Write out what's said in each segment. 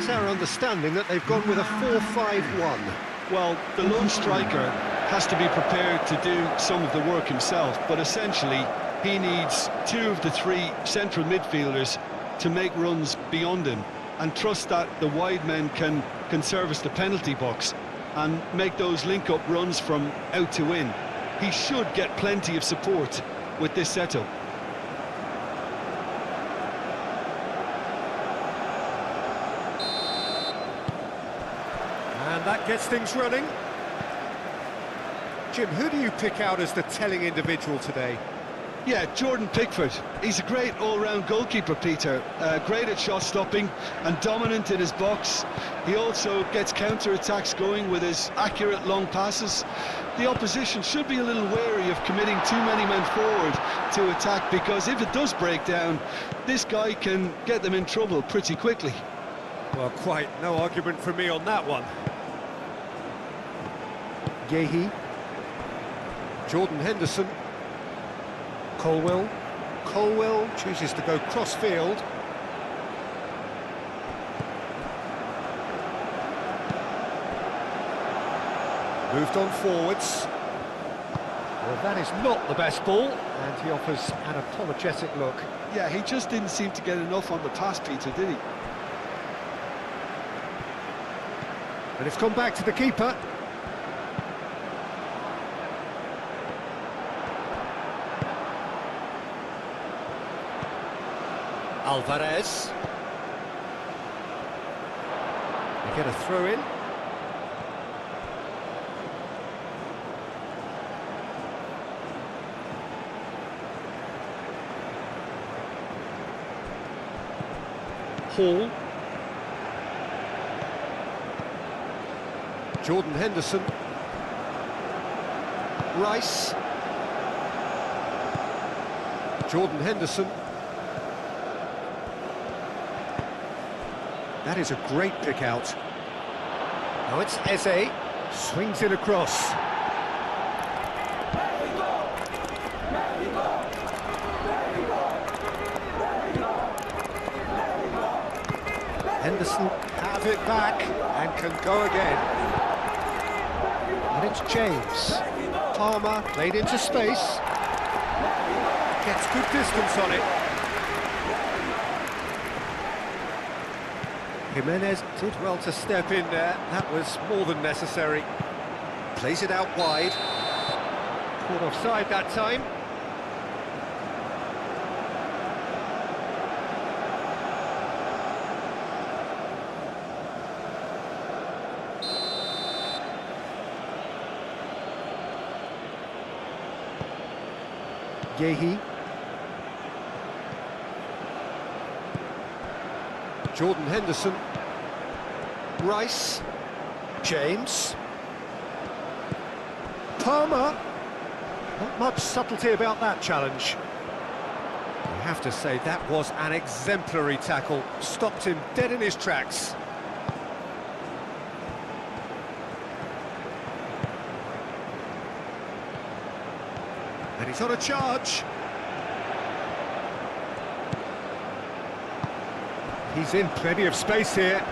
it's our understanding that they've gone with a 4-5-1. Well, the lone striker has to be prepared to do some of the work himself, but essentially he needs two of the three central midfielders to make runs beyond him and trust that the wide men can service the penalty box and make those link-up runs from out to in. He should get plenty of support with this setup. And that gets things running. Jim, who do you pick out as the telling individual today? Yeah, Jordan Pickford. He's a great all-round goalkeeper, Peter. Great at shot stopping and dominant in his box. He also gets counter-attacks going with his accurate long passes. The opposition should be a little wary of committing too many men forward to attack, because if it does break down, this guy can get them in trouble pretty quickly. Well, quite no argument from me on that one. Yehi. Jordan Henderson. Colwell. Colwell chooses to go cross-field. Moved on forwards. Well, that is not the best ball, and he offers an apologetic look. Yeah, he just didn't seem to get enough on the pass, Peter, did he? And it's gone back to the keeper. Alvarez. They get a throw in. Hall. Jordan Henderson. Rice. Jordan Henderson. That is a great pick out. Now it's Eze. Swings it across. Henderson have it back and can go again. And it's James. Palmer played into space. Gets good distance on it. Jimenez did well to step in there. That was more than necessary. Plays it out wide. Caught offside that time. Yehi. Jordan Henderson. Rice. James. Palmer. Not much subtlety about that challenge. I have to say that was an exemplary tackle. Stopped him dead in his tracks. And he's on a charge. He's in plenty of space here.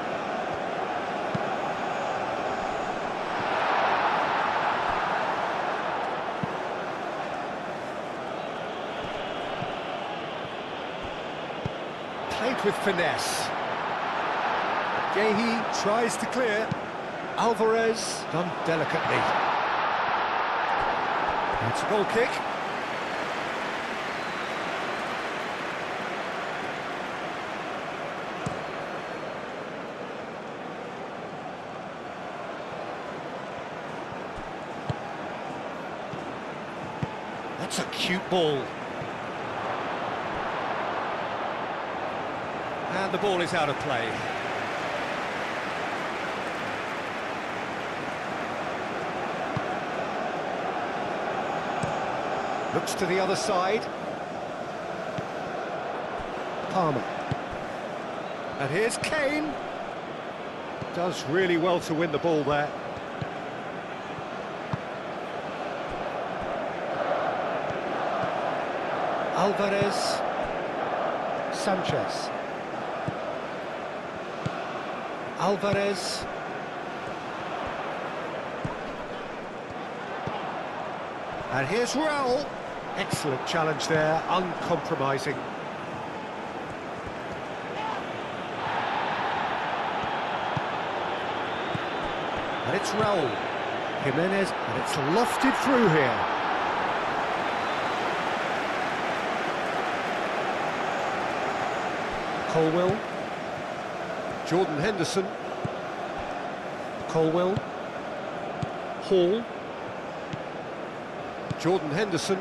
Played with finesse. Yehi tries to clear. Alvarez done delicately. It's a goal kick. That's a cute ball. And the ball is out of play. Looks to the other side. Palmer. And here's Kane. Does really well to win the ball there. Alvarez. Sanchez. Alvarez. And here's Raul. Excellent challenge there, uncompromising. And it's Raul. Jimenez, and it's lofted through here. Colwill. Jordan Henderson. Colwill. Hall. Jordan Henderson.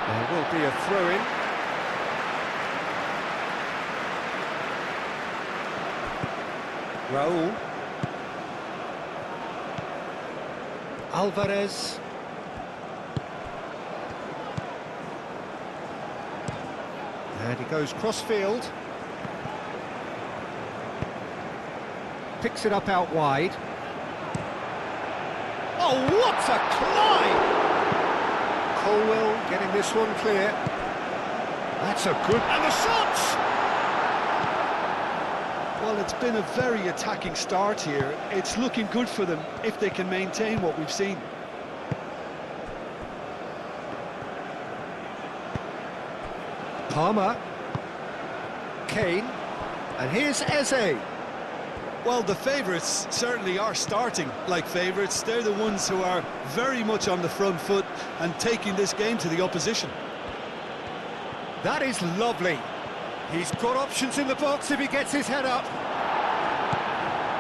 There will be a throw-in. Raul. Alvarez. And he goes cross-field. Picks it up out wide. Oh, what a climb! Colwill getting this one clear. That's a good... And the shots! Well, it's been a very attacking start here. It's looking good for them if they can maintain what we've seen. Palmer. Kane. And here's Eze. Well, the favourites certainly are starting like favourites. They're the ones who are very much on the front foot and taking this game to the opposition. That is lovely. He's got options in the box if he gets his head up.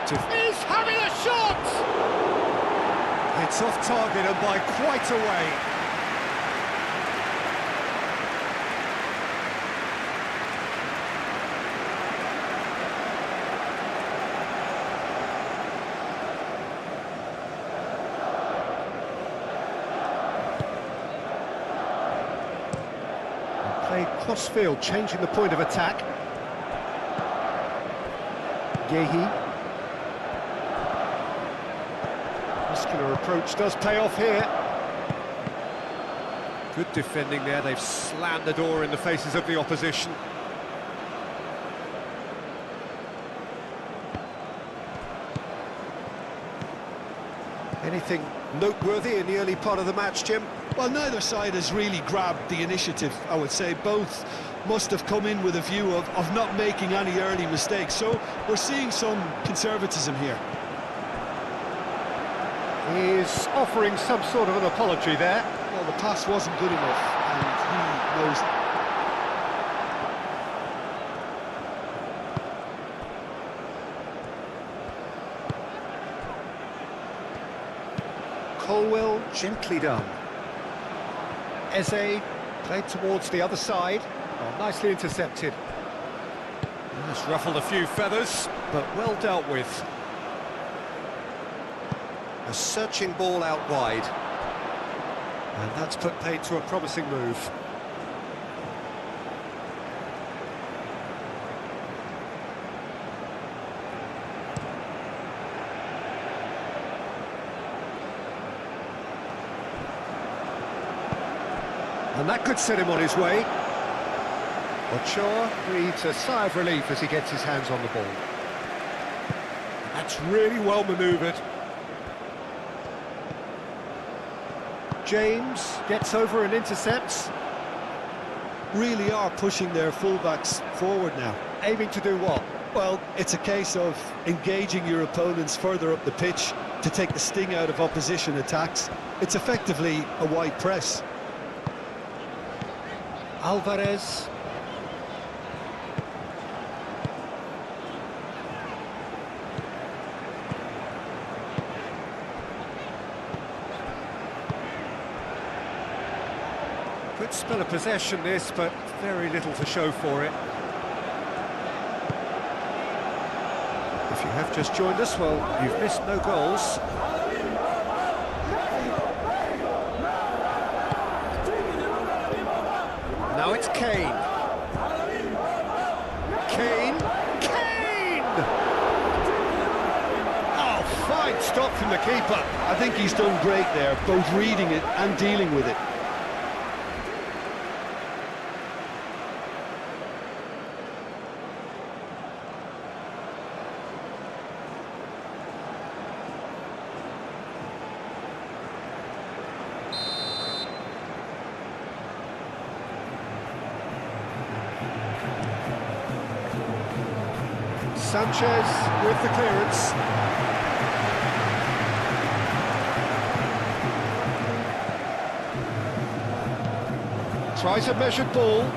He's having a shot! It's off target and by quite a way. Played cross-field, changing the point of attack. Yehi. Muscular approach does pay off here. Good defending there, they've slammed the door in the faces of the opposition. Anything noteworthy in the early part of the match, Jim? Well, neither side has really grabbed the initiative, I would say. Both must have come in with a view of not making any early mistakes. So we're seeing some conservatism here. He's offering some sort of an apology there. Well, the pass wasn't good enough, and he knows it. Colwill, gently done. Eze, played towards the other side. Oh, nicely intercepted. Just ruffled a few feathers, but well dealt with. A searching ball out wide. And that's put paid to a promising move. And that could set him on his way. Ochoa breathes a sigh of relief as he gets his hands on the ball. That's really well manoeuvred. James gets over and intercepts. Really are pushing their fullbacks forward now. Aiming to do what? Well, it's a case of engaging your opponents further up the pitch to take the sting out of opposition attacks. It's effectively a wide press. Alvarez. Good spell of possession this, but very little to show for it. If you have just joined us, well, you've missed no goals. Now it's Kane. Kane. Kane! Oh, fine stop from the keeper. I think he's done great there, both reading it and dealing with it. Sanchez with the clearance. Tries a measured ball.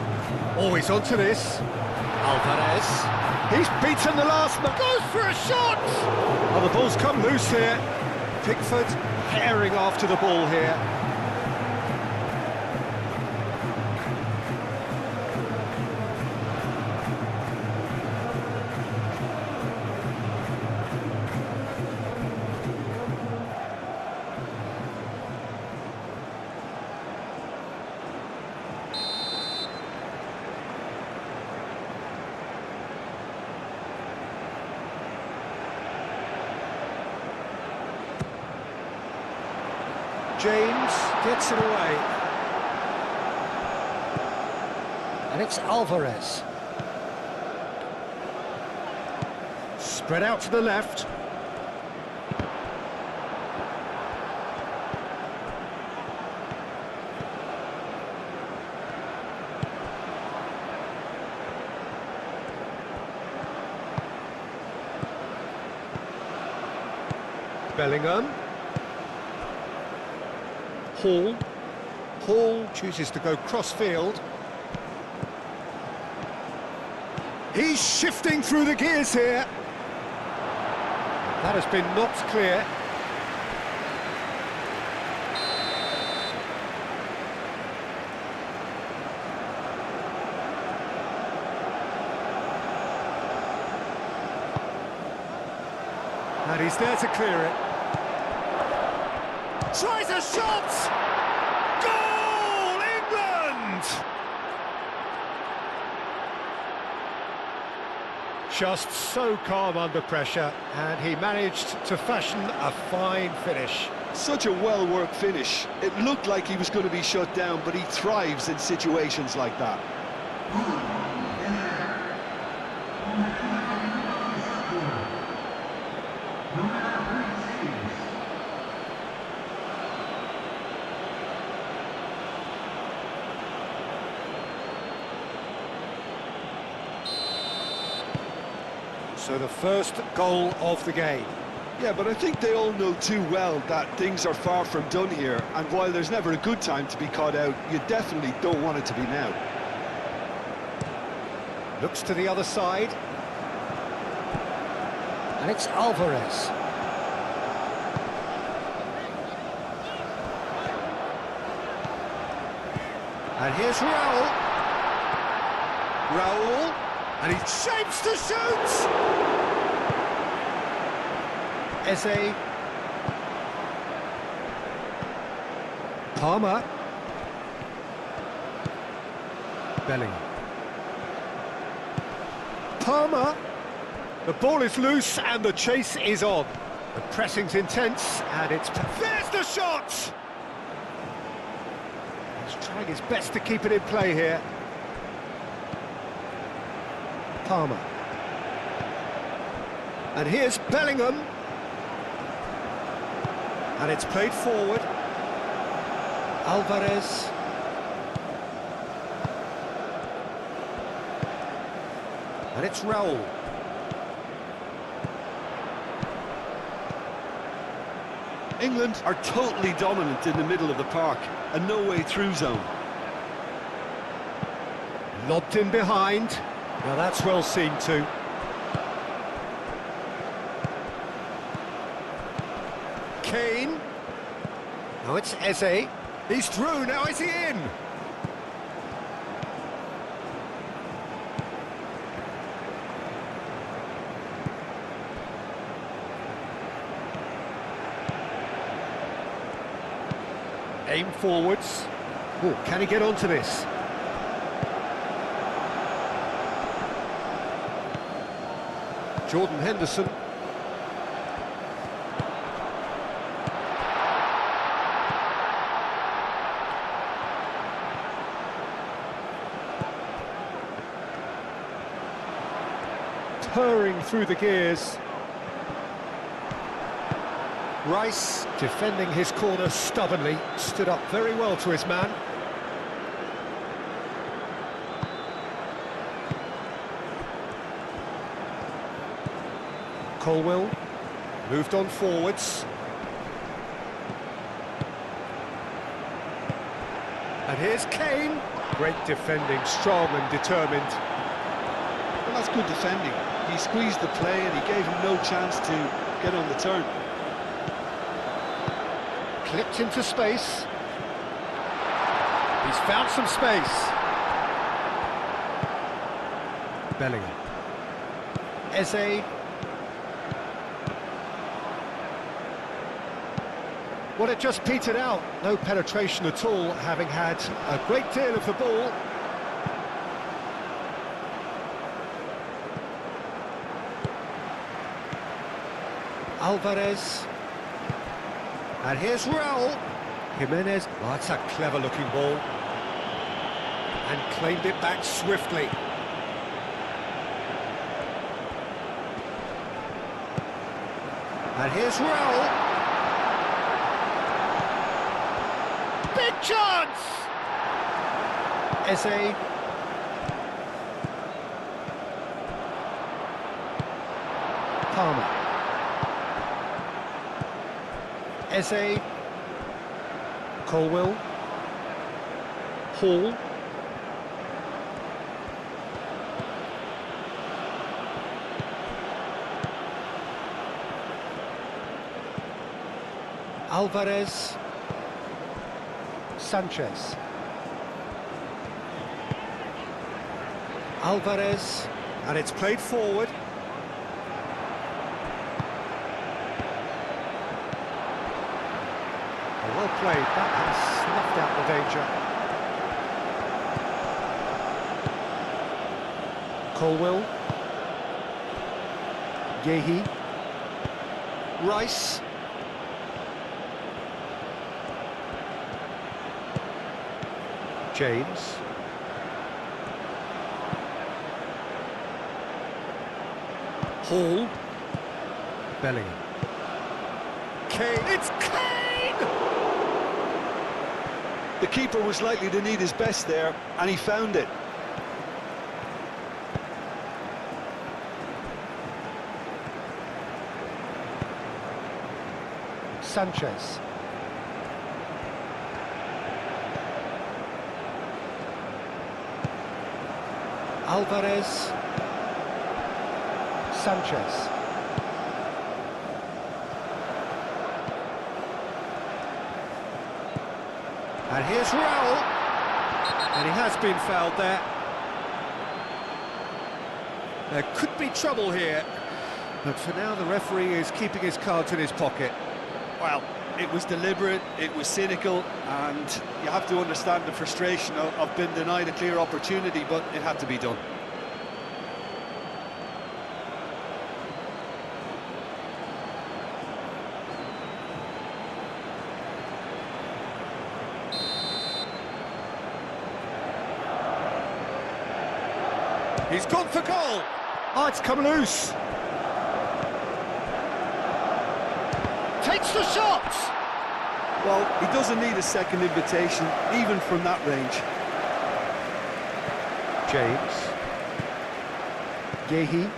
Always onto this. Alvarez. He's beaten the last man. Goes for a shot! Oh, the ball's come loose here. Pickford herring after the ball here. James gets it away. And it's Alvarez. Spread out to the left. Bellingham. Hall chooses to go cross-field. He's shifting through the gears here. That has been knocked clear. And he's there to clear it. Tries a shot! Goal, England! Just so calm under pressure, and he managed to fashion a fine finish. Such a well-worked finish. It looked like he was going to be shut down, but he thrives in situations like that. So the first goal of the game. Yeah, but I think they all know too well that things are far from done here, and while there's never a good time to be caught out, you definitely don't want it to be now. Looks to the other side. And it's Alvarez. And here's Raul. Raul. And he shapes to shoot! Eze. Palmer. Bellingham. Palmer. The ball is loose and the chase is on. The pressing's intense and it's... There's the shot! He's trying his best to keep it in play here. Palmer. And here's Bellingham. And it's played forward. Alvarez. And it's Raul. England are totally dominant in the middle of the park, a no-way through zone. Lobbed in behind. Now that's well seen too. Kane. Now it's Eze. He's through, now is he in? Aim forwards. Oh, can he get onto this? Jordan Henderson. Purring through the gears. Rice, defending his corner stubbornly, stood up very well to his man. Colwill, moved on forwards. And here's Kane. Great defending, strong and determined. Well, that's good defending. He squeezed the play and he gave him no chance to get on the turn. Clipped into space. He's found some space. Bellingham. Eze. Well, it just petered out. No penetration at all, having had a great deal of the ball. Alvarez. And here's Raul. Jimenez. Oh, that's a clever-looking ball. And claimed it back swiftly. And here's Raul. Big chance! Eze. Palmer. Eze. Colwill. Hall. Alvarez. Sanchez. Alvarez. And it's played forward. Well played, that has snuffed out the danger. Colwill. Yehi. Rice. James. Hall. Bellingham. Kane. It's Kane! The keeper was likely to need his best there, and he found it. Sanchez. Alvarez. Sanchez. And here's Raul. And he has been fouled there. There could be trouble here. But for now, the referee is keeping his cards in his pocket. Well, it was deliberate, it was cynical, and you have to understand the frustration of being denied a clear opportunity, but it had to be done. He's gone for goal. Oh, it's come loose. Takes the shot. Well, he doesn't need a second invitation, even from that range. James. Yehi.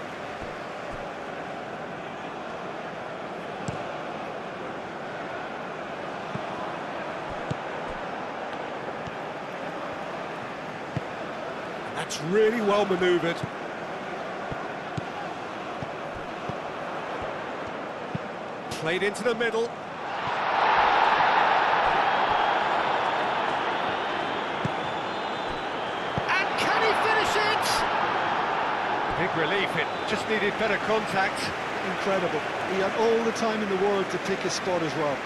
That's really well manoeuvred. Played into the middle. And can he finish it? Big relief, it just needed better contact. Incredible. He had all the time in the world to pick his spot as well.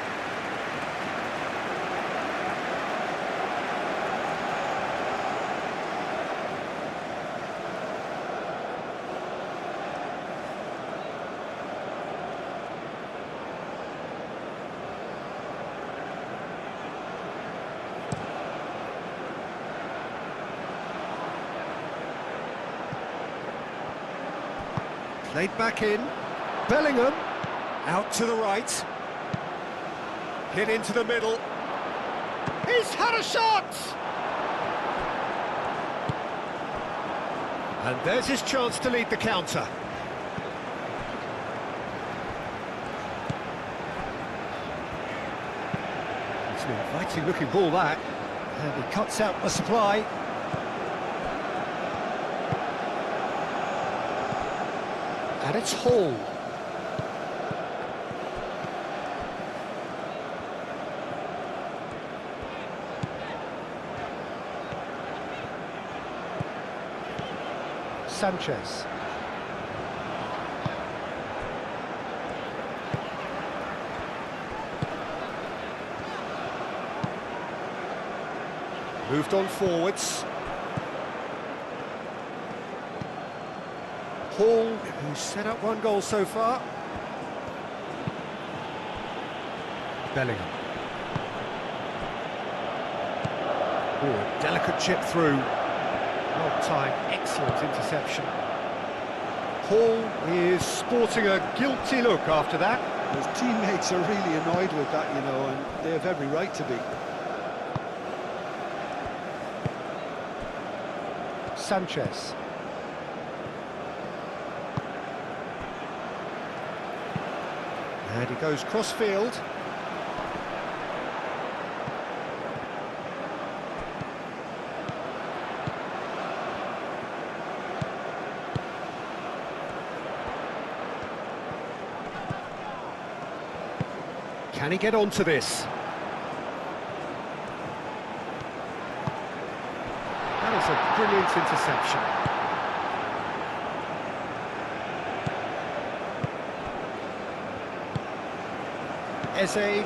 Played back in. Bellingham. Out to the right. Hit into the middle. He's had a shot! And there's his chance to lead the counter. Fighting looking ball that. And he cuts out the supply. And it's Hall. Sanchez. Moved on forwards. Hall, who's set up one goal so far. Bellingham. Ooh, delicate chip through. Long time, excellent interception. Hall is sporting a guilty look after that. His teammates are really annoyed with that, you know, and they have every right to be. Sanchez. And he goes cross-field. Can he get onto this? That is a brilliant interception. Eze.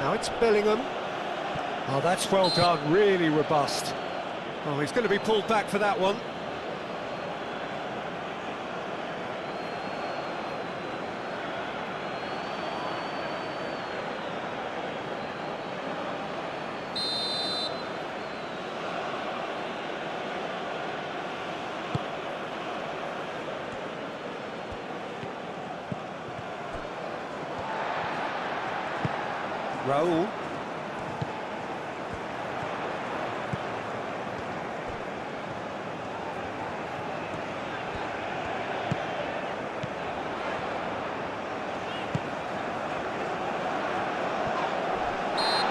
Now it's Bellingham. Oh, that's well done, really robust. Oh, he's going to be pulled back for that one. Raul.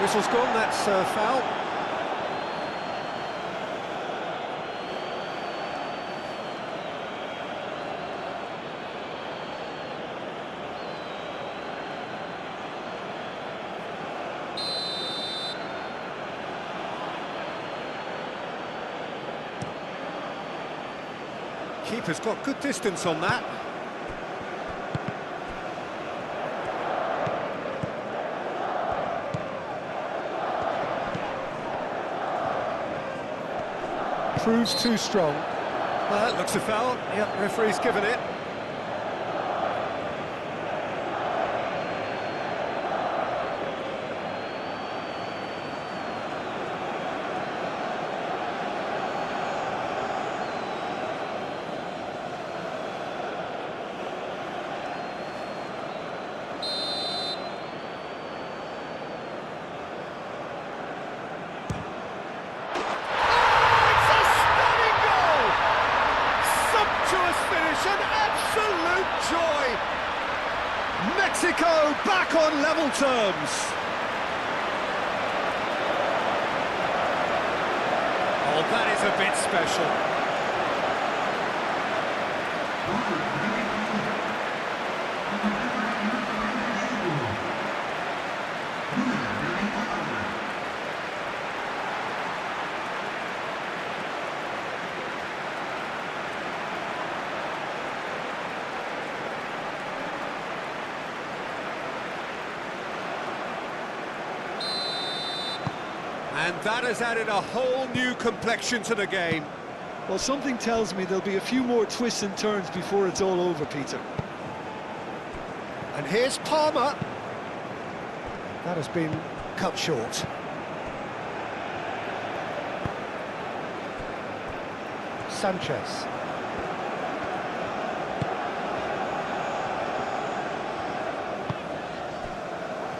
Whistle's gone, that's a foul. Keeper's got good distance on that. Proves too strong. Well, that looks a foul. Yep, referee's given it. Mexico back on level terms. Oh, that is a bit special. And that has added a whole new complexion to the game. Well, something tells me there'll be a few more twists and turns before it's all over, Peter. And here's Palmer. That has been cut short. Sanchez.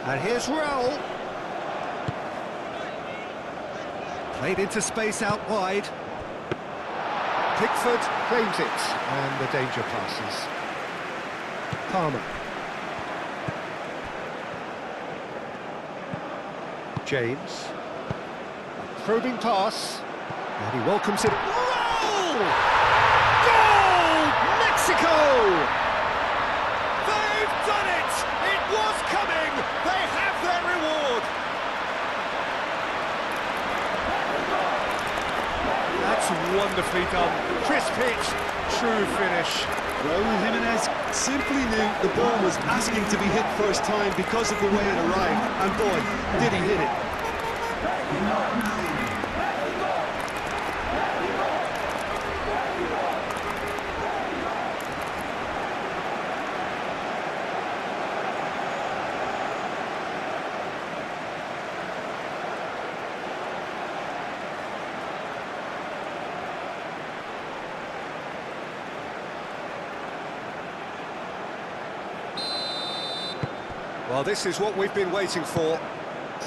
And here's Raul. Played into space out wide. Pickford claims it, and the danger passes. Palmer. James. Probing pass. And he welcomes it. Goal! Goal! Mexico! They've done it! It was coming! They have their reward! That's wonderfully done. Crisp hit, true finish. Raul Jimenez simply knew the ball was asking to be hit first time because of the way it arrived, and boy, did he hit it. Well, this is what we've been waiting for.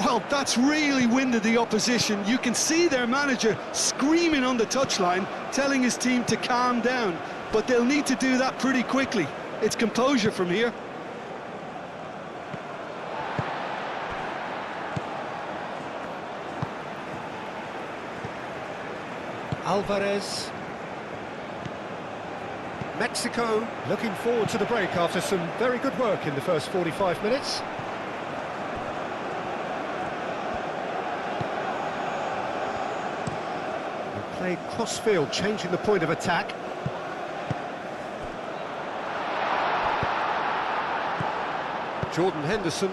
Well, that's really winded the opposition. You can see their manager screaming on the touchline, telling his team to calm down. But they'll need to do that pretty quickly. It's composure from here. Alvarez. Mexico looking forward to the break after some very good work in the first 45 minutes. They play cross-field, changing the point of attack. Jordan Henderson.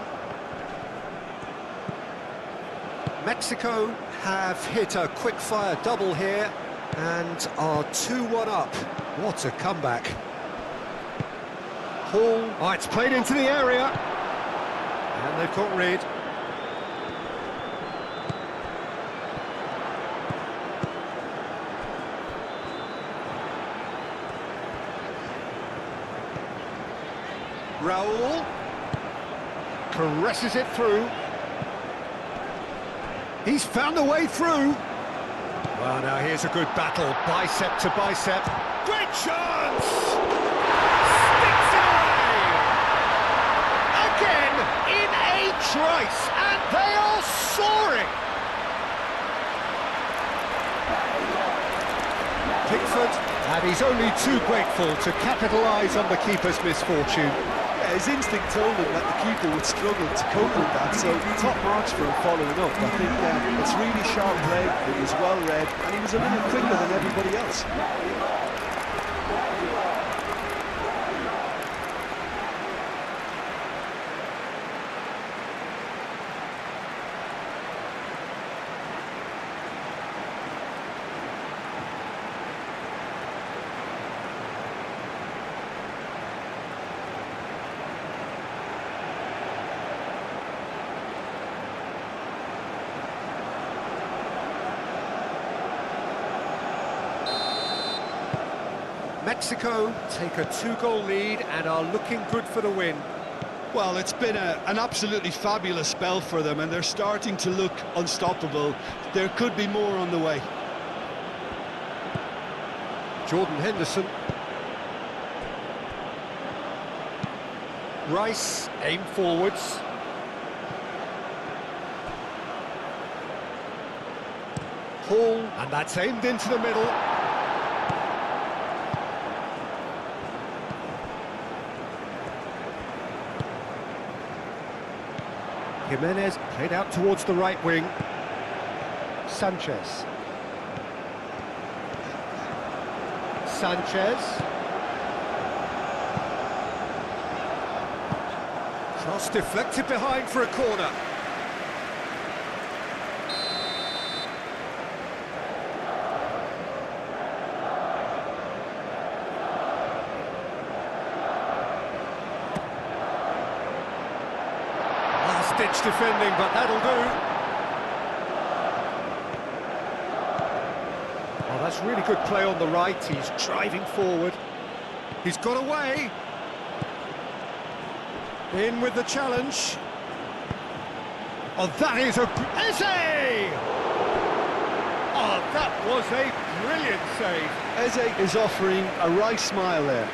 Mexico have hit a quick-fire double here and are 2-1 up. What a comeback. Hall. Oh, it's played into the area. And they've got rid. Raul. Caresses it through. He's found a way through. Well, now here's a good battle, bicep to bicep. Great chance! Sticks it away! Again, in a trice, and they are soaring! Pickford, and he's only too grateful to capitalise on the keeper's misfortune. Yeah, his instinct told him that the keeper would struggle to cope with that, so top marks for him following up. I think it's really sharp play, it was well read, and he was a little quicker than everybody else. Mexico take a 2-goal lead and are looking good for the win. Well, it's been an absolutely fabulous spell for them, and they're starting to look unstoppable. There could be more on the way. Jordan Henderson. Rice, aim forwards. Hall, and that's aimed into the middle. Jimenez played out towards the right wing. Sanchez. Cross deflected behind for a corner. Last-ditch defending, but that'll do. Oh, that's really good play on the right. He's driving forward. He's got away. In with the challenge. Oh, that is a... Eze! Oh, that was a brilliant save. Eze is offering a wry smile there.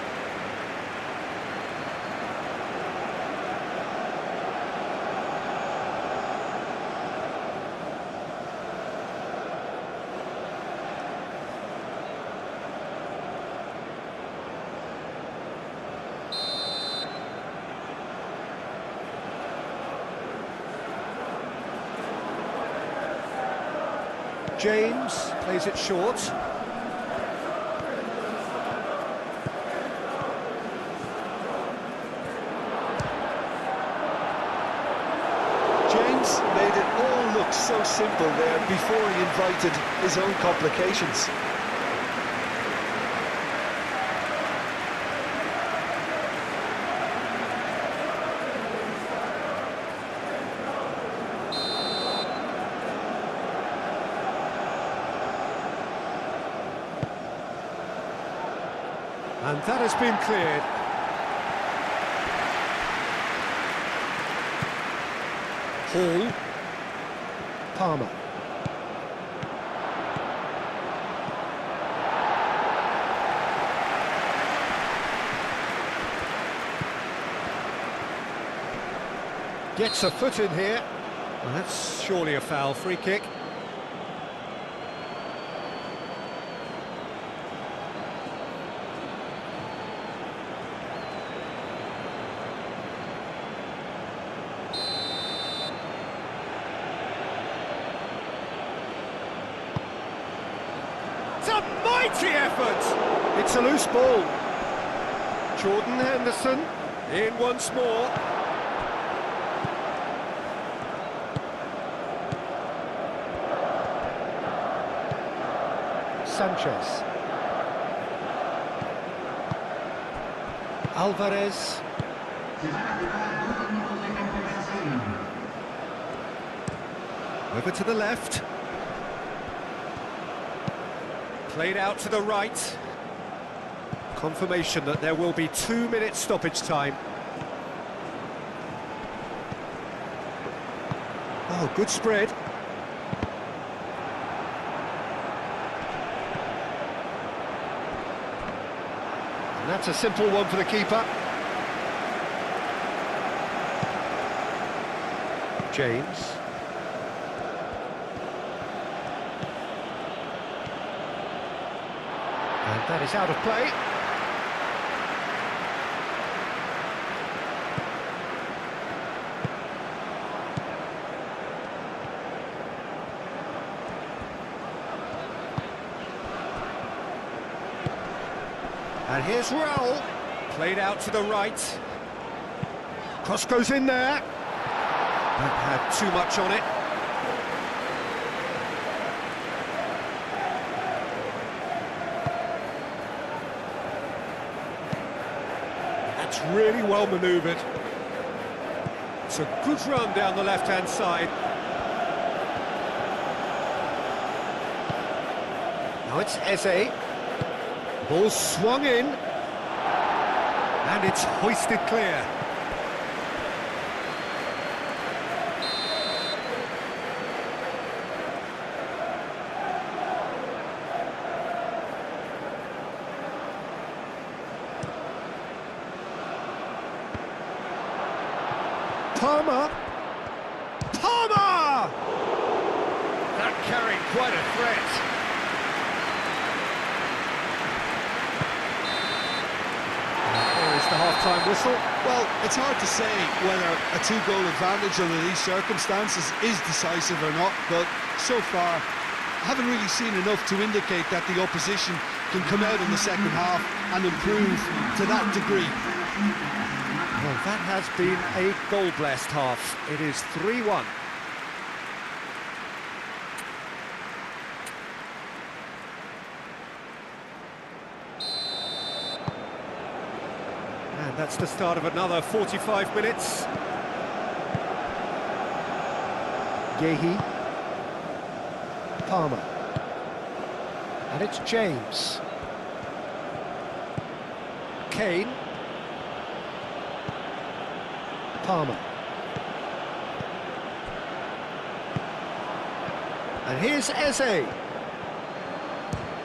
James plays it short. James made it all look so simple there before he invited his own complications. And that has been cleared. Hall. Palmer. Gets a foot in here. Well, that's surely a foul. Free kick. It's a mighty effort! It's a loose ball. Jordan Henderson in once more. Sanchez. Alvarez. Over to the left. Played out to the right. Confirmation that there will be 2 minutes stoppage time. Oh, good spread. And that's a simple one for the keeper. James. And that is out of play. And here's Raul, played out to the right. Cross goes in there. That had too much on it. That's really well manoeuvred. It's a good run down the left-hand side. Now it's Eze. Ball swung in, and it's hoisted clear. Palmer! Palmer! That carried quite a threat. The half-time whistle. Well, it's hard to say whether a two-goal advantage under these circumstances is decisive or not, but so far I haven't really seen enough to indicate that the opposition can come out in the second half and improve to that degree. Well, that has been a goal-blessed half. It is 3-1. And that's the start of another 45 minutes. Yehi. Palmer. And it's James. Kane. Palmer. And here's Eze.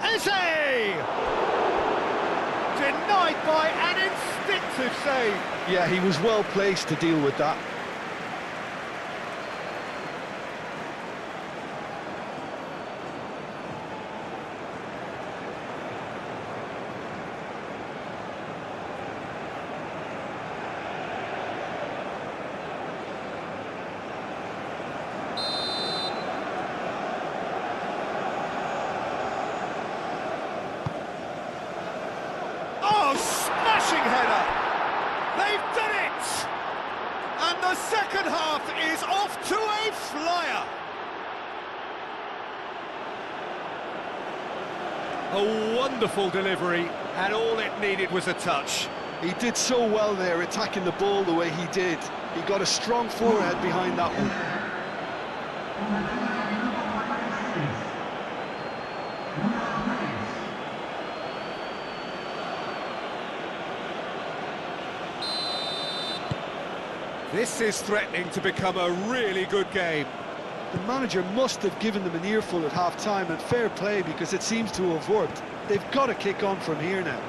Eze! Denied by an instinctive save. Yeah, he was well placed to deal with that. second half is off to a flyer. A wonderful delivery, and all it needed was a touch. He did so well there, attacking the ball the way he did. He got a strong forehead behind that one. This is threatening to become a really good game. The manager must have given them an earful at half-time, and fair play, because it seems to have worked. They've got to kick on from here now.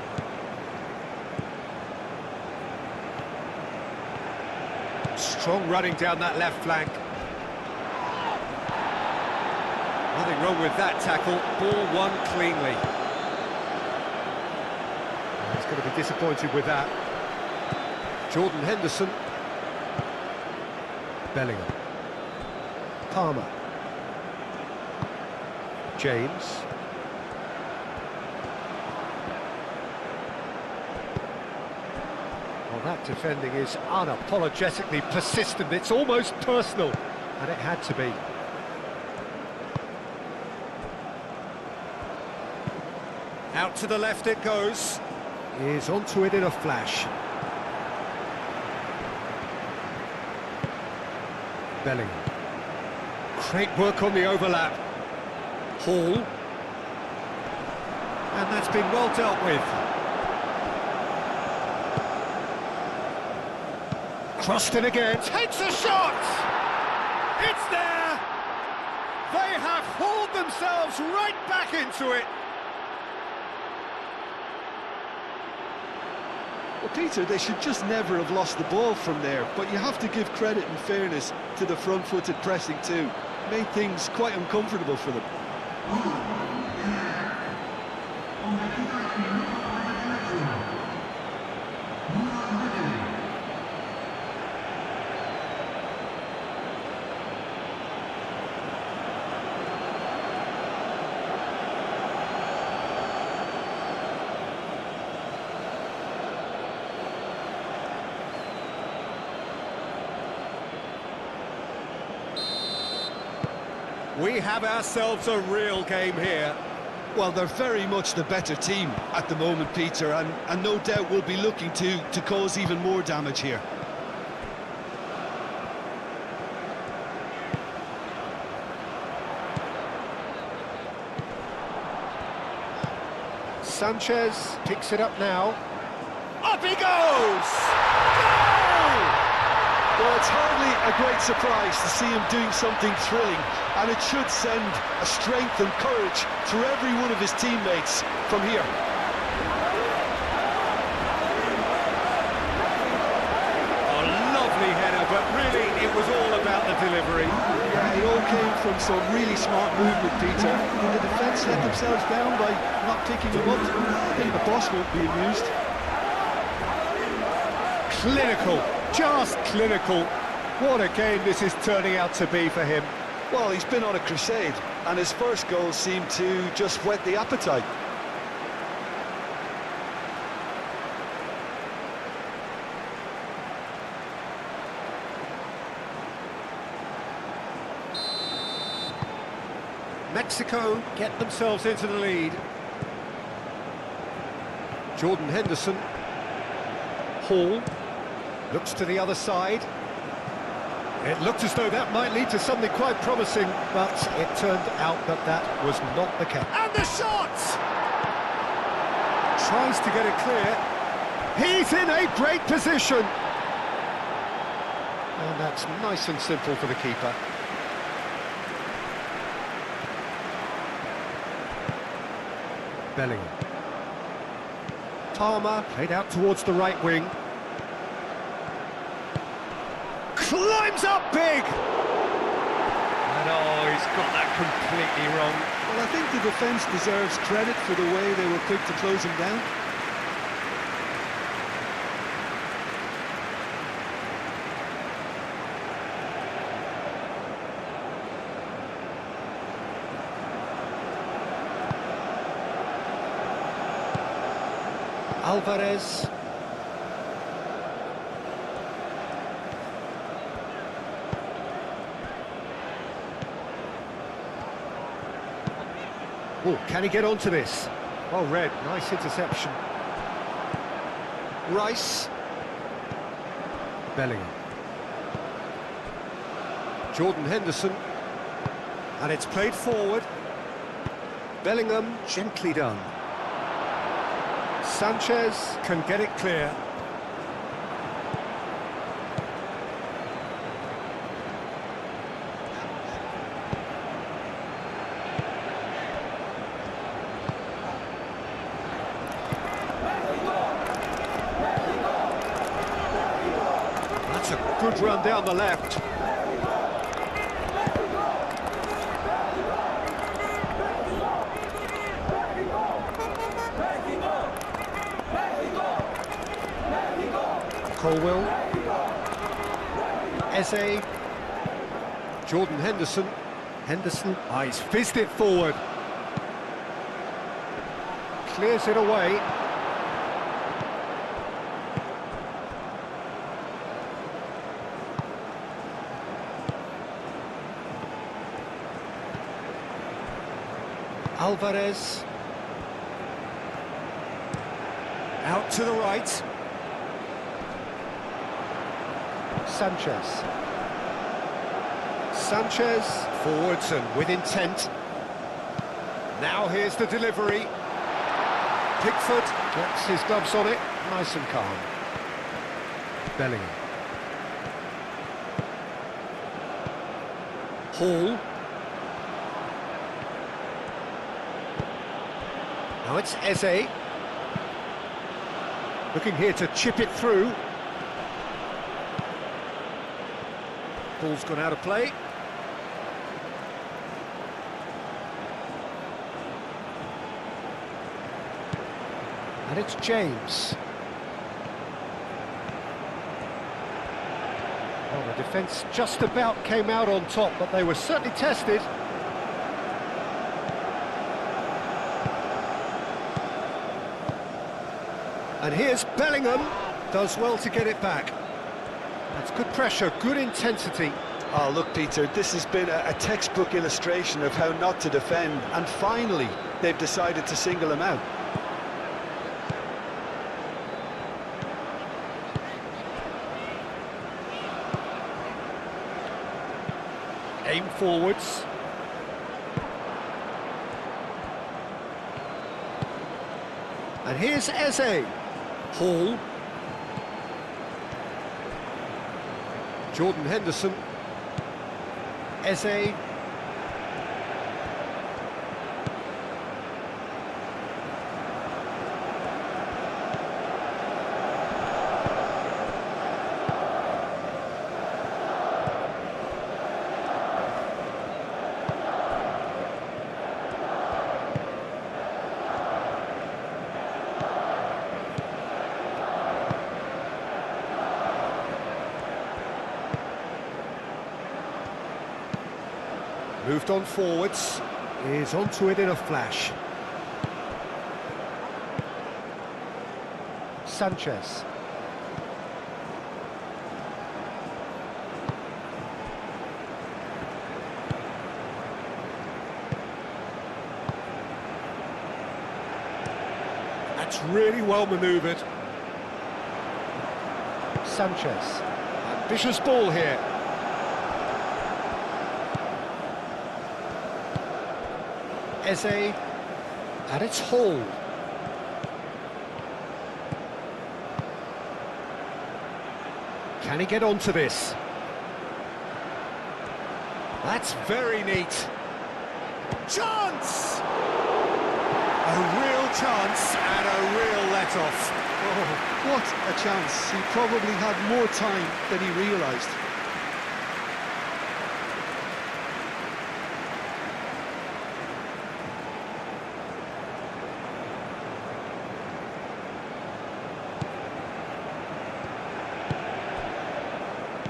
Strong running down that left flank. Nothing wrong with that tackle. Ball won cleanly. He's going to be disappointed with that. Jordan Henderson. Bellingham. Palmer. James. Well, that defending is unapologetically persistent. It's almost personal, and it had to be. Out to the left it goes. He's onto it in a flash. Bellingham. Great work on the overlap. Hall. And that's been well dealt with. Crossed in again. Takes a shot! It's there! They have hauled themselves right back into it. Well, Peter, they should just never have lost the ball from there, but you have to give credit and fairness to the front-footed pressing too. Made things quite uncomfortable for them. We have ourselves a real game here. Well, they're very much the better team at the moment, Peter, and no doubt will be looking to cause even more damage here. Sanchez picks it up now. Up he goes! Goal! Well, it's hardly a great surprise to see him doing something thrilling, and it should send a strength and courage through every one of his teammates from here. A lovely header, but really it was all about the delivery. Yeah, it all came from some really smart movement, Peter. And the defence let themselves down by not picking him up. I think the boss won't be amused. Clinical, just clinical. What a game this is turning out to be for him. Well, he's been on a crusade, and his first goal seemed to just whet the appetite. Mexico get themselves into the lead. Jordan Henderson. Hall looks to the other side. It looked as though that might lead to something quite promising, but it turned out that that was not the case. And the shot! Tries to get it clear. He's in a great position. And that's nice and simple for the keeper. Bellingham. Palmer played out towards the right wing. Climbs up big! And oh, he's got that completely wrong. Well, I think the defence deserves credit for the way they were quick to close him down. Alvarez. Oh, can he get onto this? Well read, nice interception. Rice. Bellingham. Jordan Henderson. And it's played forward. Bellingham, gently done. Sanchez can get it clear. That's a good run down the left. Colwell. Eze. Jordan Henderson. Henderson. Ah, he's fizzed it forward. Clears it away. Alvarez. Out to the right. Sanchez. Sanchez, forwards and with intent. Now here's the delivery. Pickford gets his gloves on it, nice and calm. Bellingham. Hall. Now it's Eze. Looking here to chip it through. Ball's gone out of play. And it's James. Well, the defence just about came out on top, but they were certainly tested. And here's Bellingham. Does well to get it back. That's good pressure, good intensity. Oh, look, Peter, this has been a textbook illustration of how not to defend, and finally, they've decided to single him out. Aim forwards. And here's Eze. Hall. Jordan Henderson. Eze. Moved on forwards, is onto it in a flash. Sanchez. That's really well manoeuvred. Sanchez. Ambitious ball here. Eze, and it's Hall. Can he get onto this? That's very neat. Chance! A real chance and a real let-off. Oh, what a chance. He probably had more time than he realised.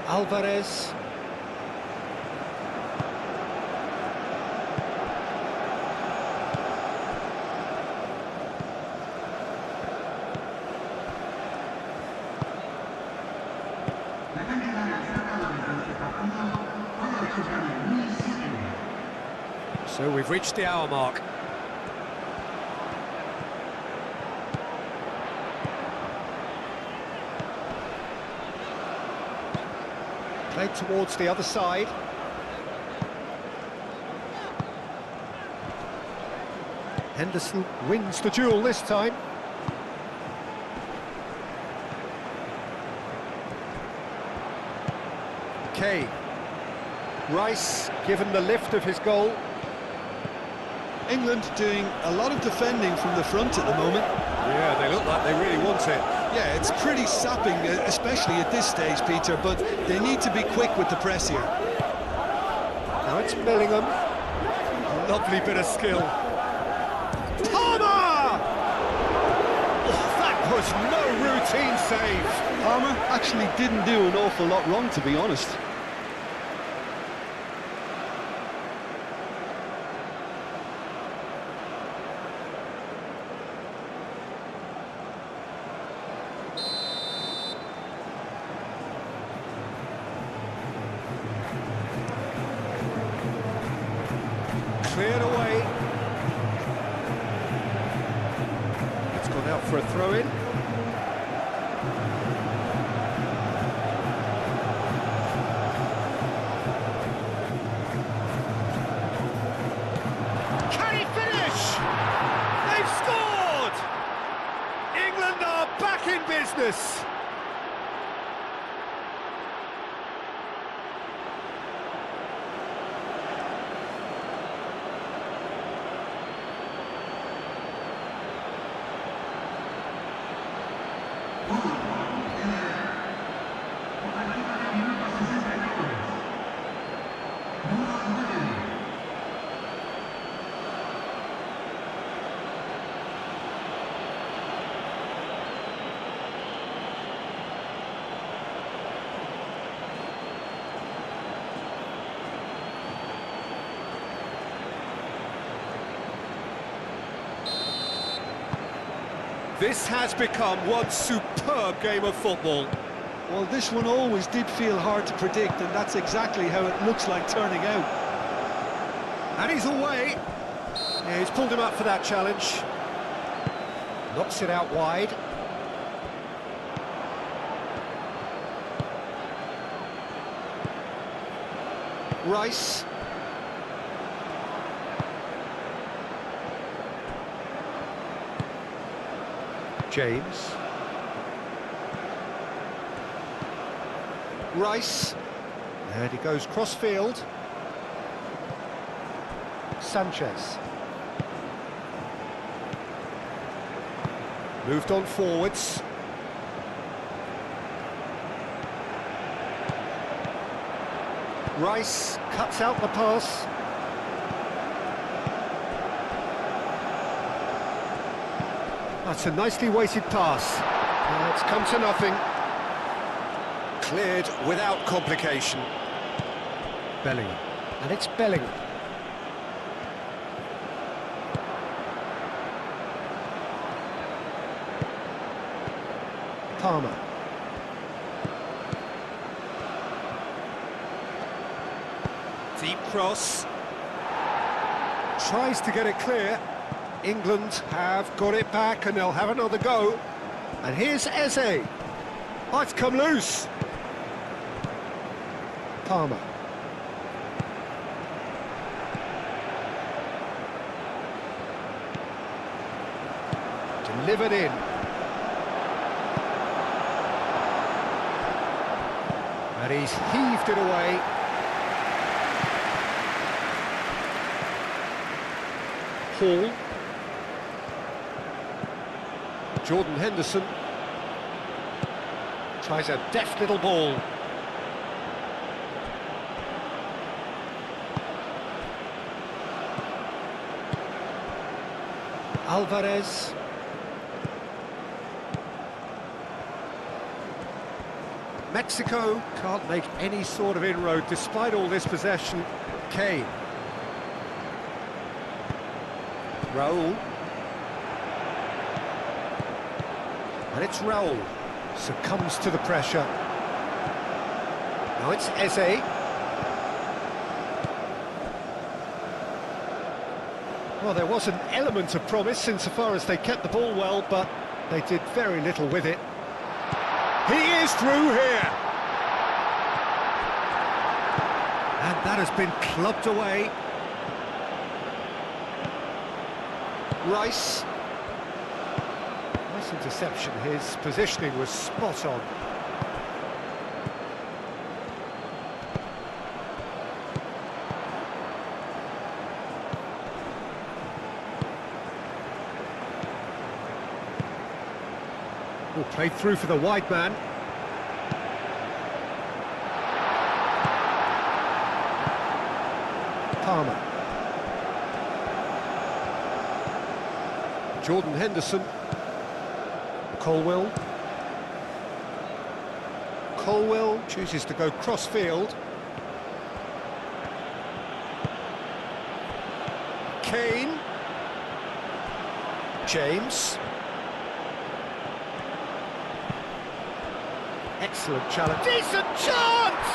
Alvarez. So we've reached the hour mark. Played towards the other side. Henderson wins the duel this time. Kane. Rice given the lift of his goal. England doing a lot of defending from the front at the moment. Yeah, they look like they really want it. Yeah, it's pretty sapping, especially at this stage, Peter, but they need to be quick with the press here. Now it's Bellingham. Lovely bit of skill. Palmer! Oh, that was no routine save. Palmer actually didn't do an awful lot wrong, to be honest. Cleared away. It's gone out for a throw-in. Can he finish? They've scored! England are back in business. This has become one superb game of football. Well, this one always did feel hard to predict, and that's exactly how it looks like turning out. And he's away. Yeah, he's pulled him up for that challenge. Knocks it out wide. Rice. James. Rice. And he goes cross-field. Sanchez. Moved on forwards. Rice cuts out the pass. That's a nicely weighted pass. It's come to nothing. Cleared without complication. Bellingham. And it's Bellingham. Palmer. Deep cross. Tries to get it clear. England have got it back and they'll have another go. And here's Eze. Oh, it's come loose. Palmer. Delivered in. And he's heaved it away. Hall. Jordan Henderson tries a deft little ball. Alvarez. Mexico can't make any sort of inroad despite all this possession. Kane. Raul. And it's Raul. Succumbs to the pressure. Now it's Eze. Well, there was an element of promise insofar as they kept the ball well, but they did very little with it. He is through here. That has been clubbed away. Rice. Nice interception. His positioning was spot on. Oh, played through for the wide man. Palmer. Jordan Henderson. Colwill. Colwill chooses to go cross-field. Kane. James. Excellent challenge. Decent chance!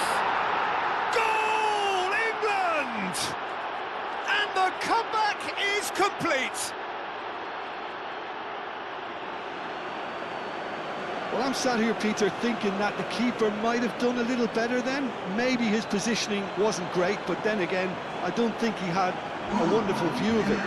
Goal, England! And the comeback is complete. Well, I'm sat here, Peter, thinking that the keeper might have done a little better then. Maybe his positioning wasn't great, but then again, I don't think he had a wonderful view of it.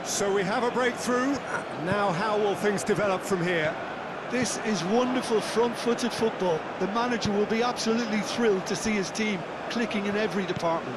So we have a breakthrough. Now how will things develop from here? This is wonderful front-footed football. The manager will be absolutely thrilled to see his team clicking in every department.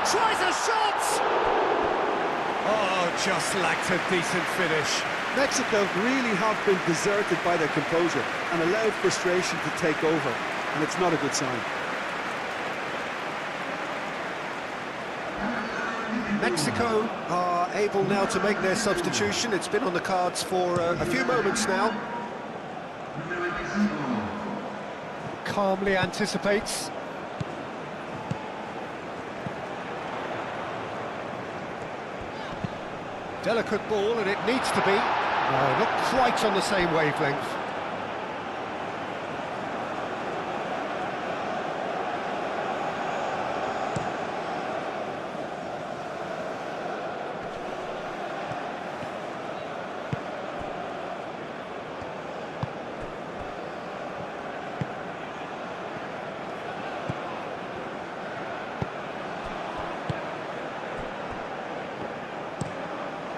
Tries a shot! Oh, just lacked a decent finish. Mexico really have been deserted by their composure and allowed frustration to take over, and it's not a good sign. Mexico are able now to make their substitution. It's been on the cards for a few moments now. Calmly anticipates. Delicate ball, and it needs to be. No, not quite on the same wavelength.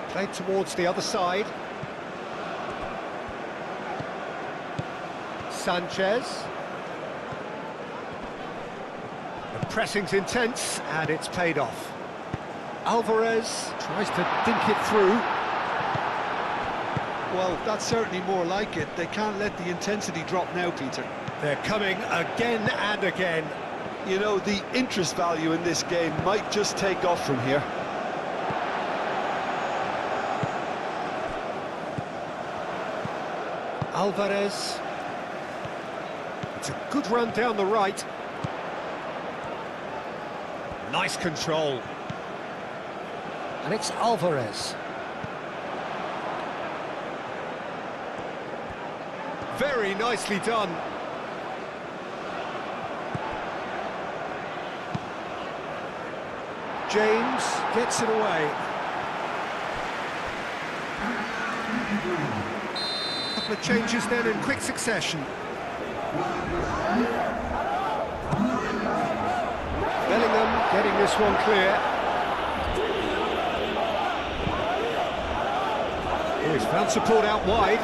Played towards the other side. Sanchez. The pressing's intense, and it's paid off. Alvarez tries to dink it through. Well, that's certainly more like it. They can't let the intensity drop now, Peter. They're coming again and again. You know, the interest value in this game might just take off from here. Alvarez. It's a good run down the right. Nice control. And it's Alvarez. Very nicely done. James gets it away. Couple of changes then in quick succession. Bellingham getting this one clear. Oh, he's found support out wide.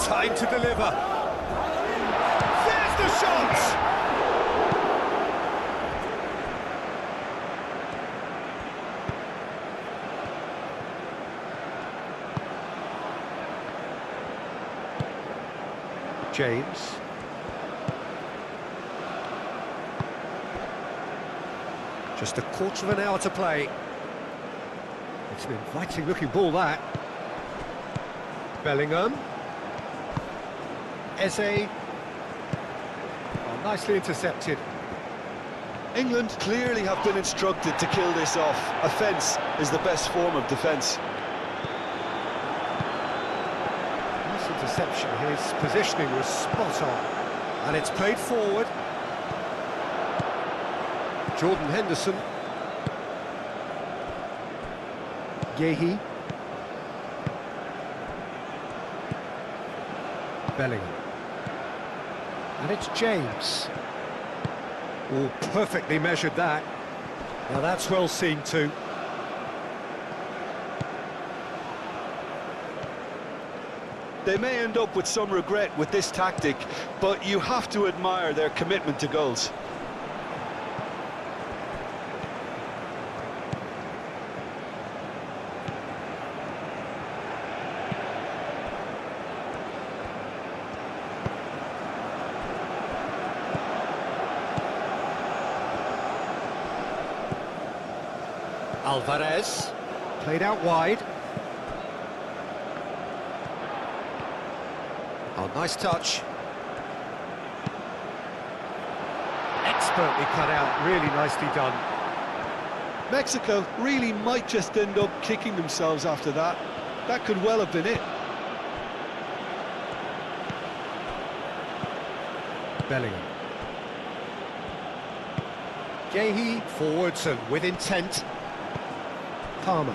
Time to deliver. There's the shot! James. Just a quarter of an hour to play. It's an inviting looking ball, that. Bellingham. Eze. Oh, nicely intercepted. England clearly have been instructed to kill this off. Offence is the best form of defence. Nice interception. His positioning was spot on. And it's played forward. Jordan Henderson. Yehi. Bellingham. And it's James. Oh, perfectly measured that. Now that's well seen too. They may end up with some regret with this tactic, but you have to admire their commitment to goals. Alvarez, played out wide. Oh, nice touch. Expertly cut out, really nicely done. Mexico really might just end up kicking themselves after that. That could well have been it. Bellingham. Yehi, forwards and with intent. Palmer.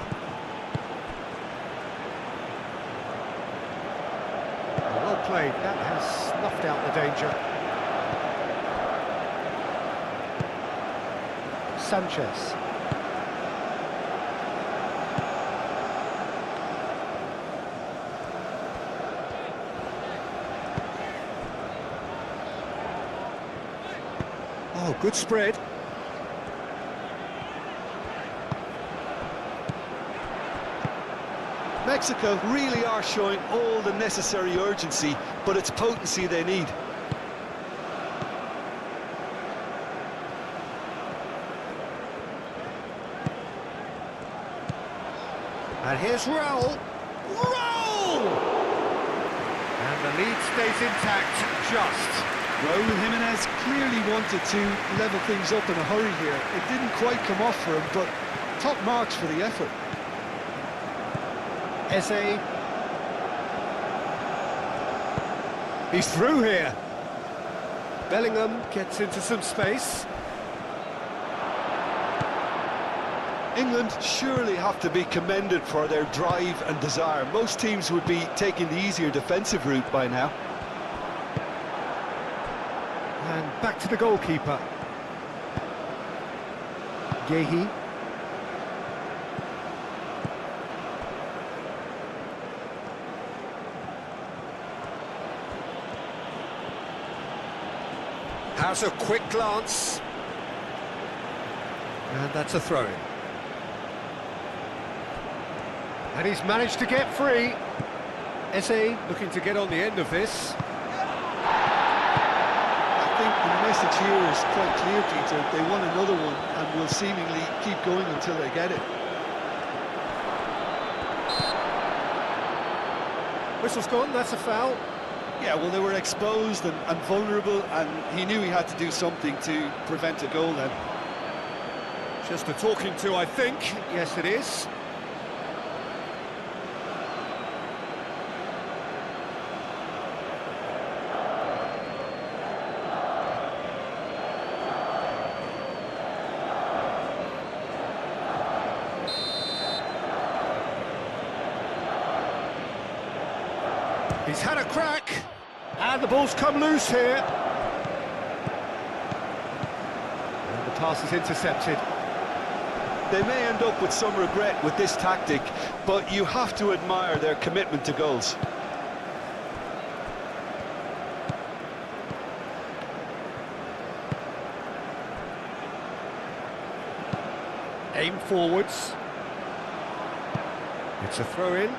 Well played, that has snuffed out the danger. Sanchez. Oh, good spread. Mexico really are showing all the necessary urgency, but it's potency they need. And here's Raul. Raul! And the lead stays intact, just. Raul Jimenez clearly wanted to level things up in a hurry here. It didn't quite come off for him, but top marks for the effort. Eze. He's through here. Bellingham gets into some space. England surely have to be commended for their drive and desire. Most teams would be taking the easier defensive route by now. And back to the goalkeeper. Yehi. Has a quick glance. And that's a throw-in. And he's managed to get free. Eze looking to get on the end of this. I think the message here is quite clear, Peter. They want another one and will seemingly keep going until they get it. Whistle's gone, that's a foul. Yeah, well, they were exposed and vulnerable, and he knew he had to do something to prevent a goal then. Just a talking to, I think. Yes, it is. He's had a crack, and the ball's come loose here. And the pass is intercepted. They may end up with some regret with this tactic, but you have to admire their commitment to goals. Aim forwards. It's a throw-in.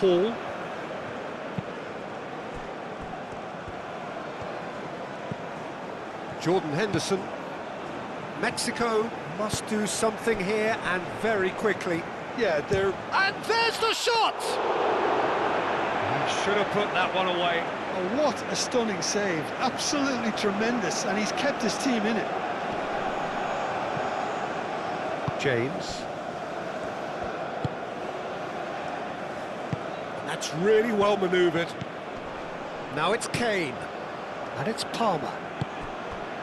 Hall. Jordan Henderson. Mexico must do something here, and very quickly. Yeah, they're... And there's the shot! He should have put that one away. Oh, what a stunning save. Absolutely tremendous, and he's kept his team in it. James. That's really well manoeuvred. Now it's Kane. And it's Palmer.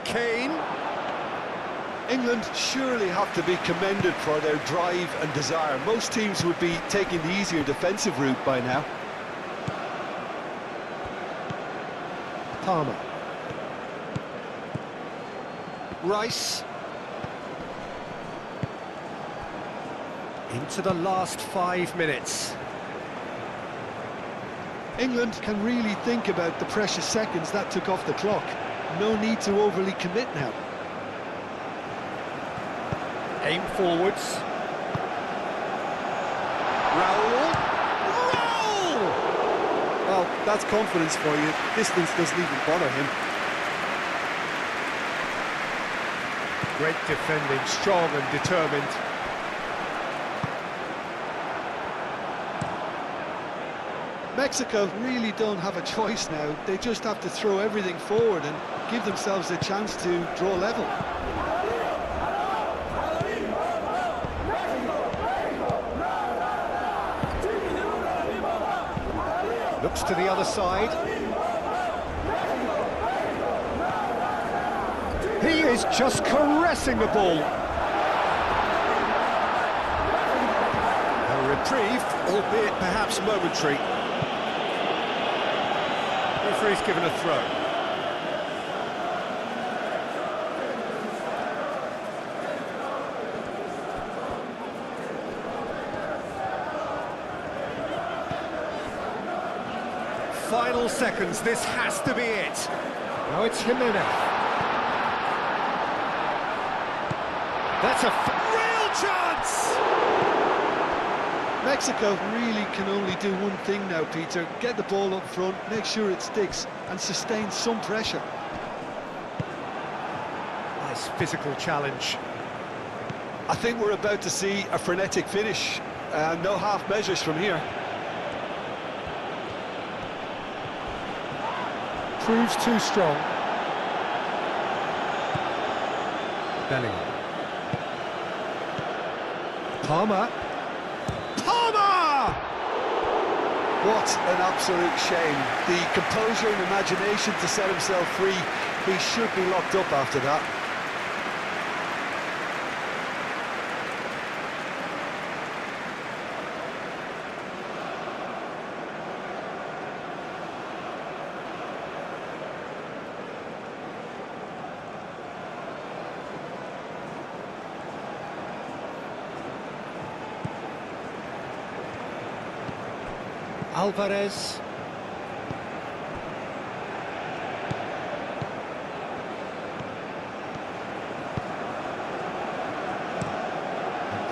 Kane. England surely have to be commended for their drive and desire. Most teams would be taking the easier defensive route by now. Palmer. Rice. Into the last 5 minutes. England can really think about the precious seconds that took off the clock. No need to overly commit now. Aim forwards. Raul. Raul! Well, that's confidence for you. Distance doesn't even bother him. Great defending, strong and determined. Mexico really don't have a choice now. They just have to throw everything forward and give themselves a chance to draw level. Looks to the other side. He is just caressing the ball. A reprieve, albeit perhaps momentary. Referee's given a throw. Final seconds, this has to be it. Now it's Jimenez. That's a real chance! Mexico really can only do one thing now, Peter. Get the ball up front, make sure it sticks, and sustain some pressure. Nice physical challenge. I think we're about to see a frenetic finish. No half measures from here. Proves too strong. Bellingham. Palmer. Palmer! What an absolute shame. The composure and imagination to set himself free. He should be locked up after that. Alvarez.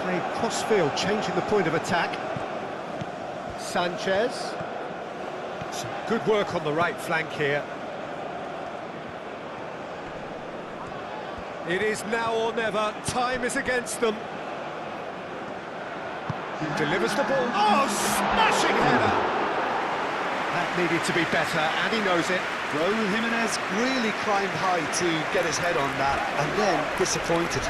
Played cross-field, changing the point of attack. Sanchez. Some good work on the right flank here. It is now or never. Time is against them. Delivers the ball. Oh, smashing header! That needed to be better, and he knows it. Raul Jimenez really climbed high to get his head on that, and then disappointed.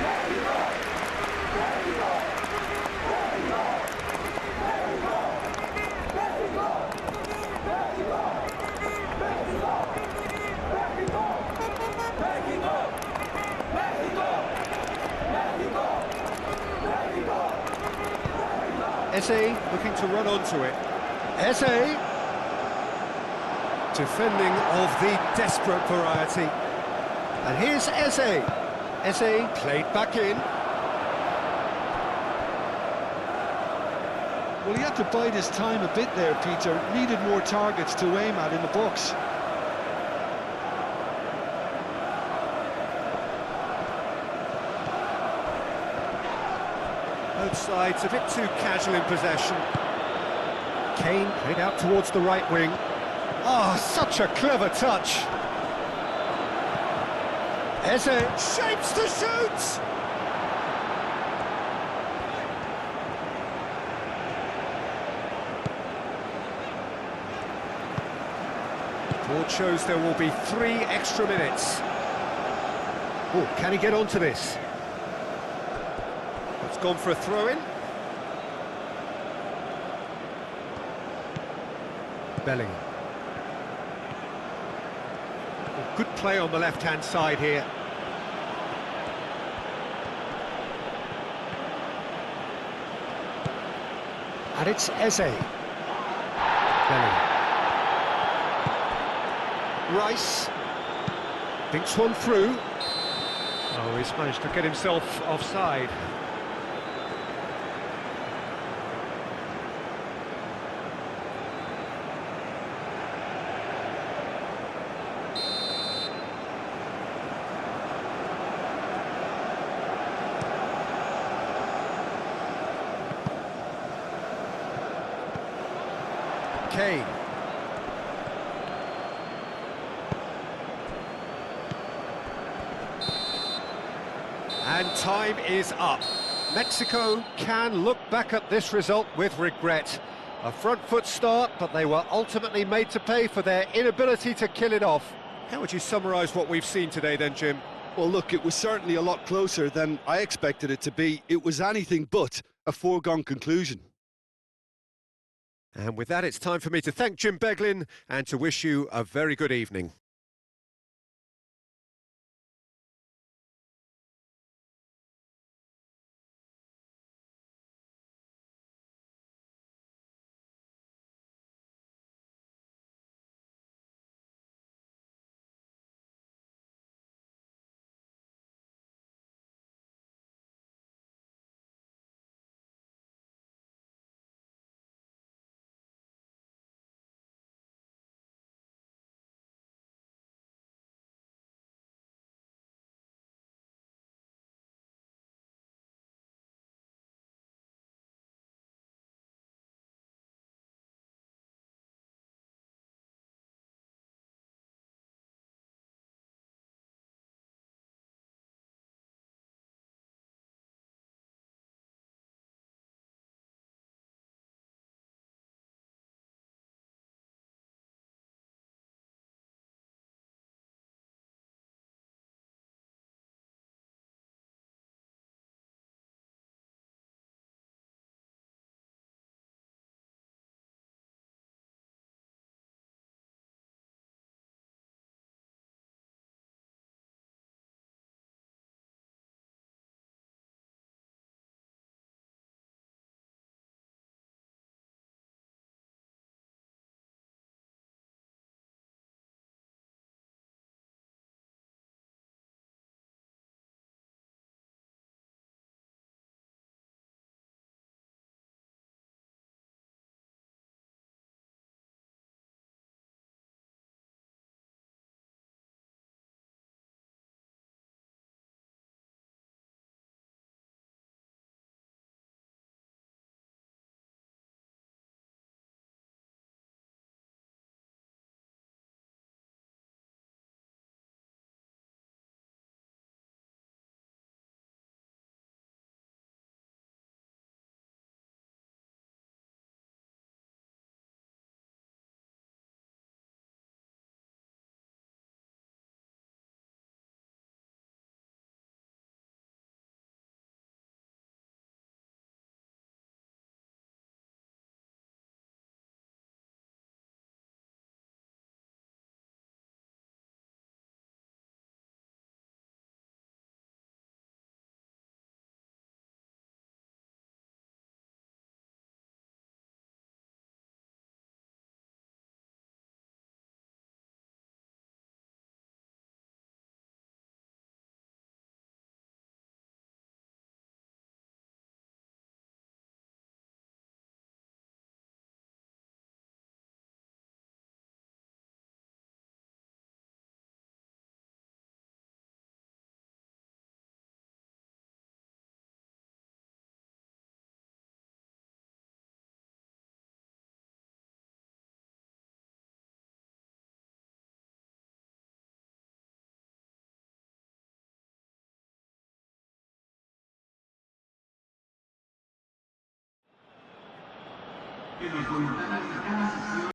Eze looking to run onto it. Eze. Defending of the desperate variety. And here's Eze. Eze played back in. Well, he had to bide his time a bit there, Peter. Needed more targets to aim at in the box. Both sides a bit too casual in possession. Kane played out towards the right wing. Oh, such a clever touch. Eze shapes to shoot! Board shows there will be 3 extra minutes. Oh, can he get onto this? It's gone for a throw-in. Bellingham. Oh, good play on the left-hand side here. And it's Eze. Bellingham. Rice. Thinks one through. Oh, he's managed to get himself offside. Kane. And time is up. Mexico can look back at this result with regret. A front foot start, but they were ultimately made to pay for their inability to kill it off. How would you summarise what we've seen today then, Jim? Well, look, it was certainly a lot closer than I expected it to be. It was anything but a foregone conclusion. And with that, it's time for me to thank Jim Beglin and to wish you a very good evening.